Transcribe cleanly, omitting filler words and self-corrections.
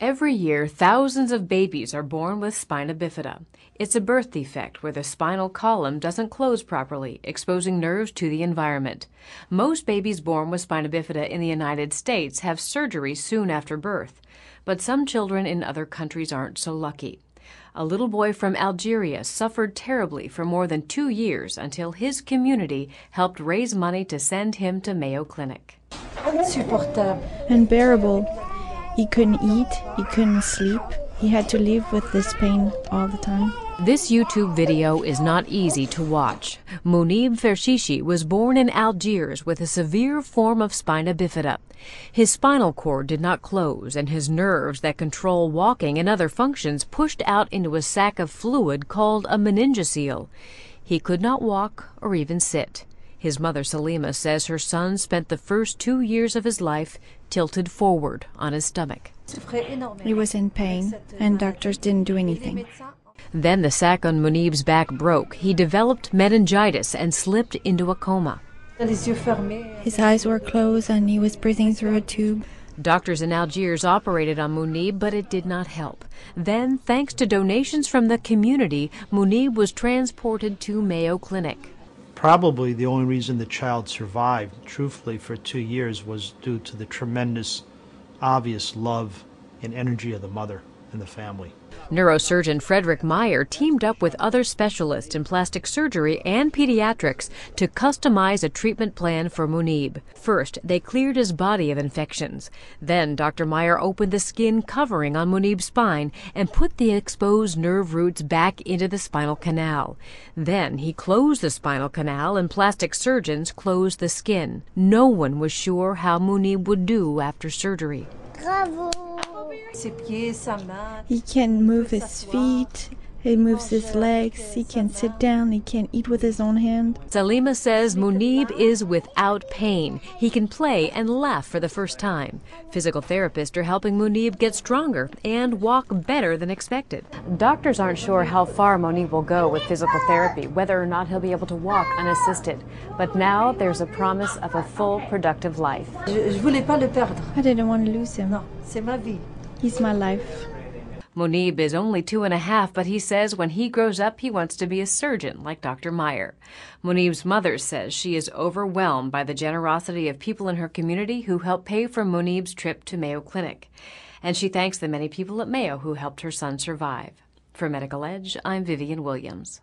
Every year, thousands of babies are born with spina bifida. It's a birth defect where the spinal column doesn't close properly, exposing nerves to the environment. Most babies born with spina bifida in the United States have surgery soon after birth, but some children in other countries aren't so lucky. A little boy from Algeria suffered terribly for more than 2 years until his community helped raise money to send him to Mayo Clinic. Unbearable. He couldn't eat, he couldn't sleep. He had to live with this pain all the time. This YouTube video is not easy to watch. Monib Fershishi was born in Algiers with a severe form of spina bifida. His spinal cord did not close, and his nerves that control walking and other functions pushed out into a sac of fluid called a meningocele. He could not walk or even sit. His mother, Salima, says her son spent the first 2 years of his life tilted forward on his stomach. He was in pain, and doctors didn't do anything. Then the sac on Monib's back broke. He developed meningitis and slipped into a coma. His eyes were closed, and he was breathing through a tube. Doctors in Algiers operated on Monib, but it did not help. Then, thanks to donations from the community, Monib was transported to Mayo Clinic. Probably the only reason the child survived, truthfully, for 2 years was due to the tremendous, obvious love and energy of the mother and the family. Neurosurgeon Frederick Meyer teamed up with other specialists in plastic surgery and pediatrics to customize a treatment plan for Monib. First, they cleared his body of infections. Then, Dr. Meyer opened the skin covering on Monib's spine and put the exposed nerve roots back into the spinal canal. Then, he closed the spinal canal and plastic surgeons closed the skin. No one was sure how Monib would do after surgery. Bravo! He can move his feet, he moves his legs, he can sit down, he can eat with his own hand. Salima says Monib is without pain. He can play and laugh for the first time. Physical therapists are helping Monib get stronger and walk better than expected. Doctors aren't sure how far Monib will go with physical therapy, whether or not he'll be able to walk unassisted. But now there's a promise of a full, productive life. I didn't want to lose him. He's my life. Monib is only 2.5, but he says when he grows up, he wants to be a surgeon like Dr. Meyer. Monib's mother says she is overwhelmed by the generosity of people in her community who helped pay for Monib's trip to Mayo Clinic. And she thanks the many people at Mayo who helped her son survive. For Medical Edge, I'm Vivian Williams.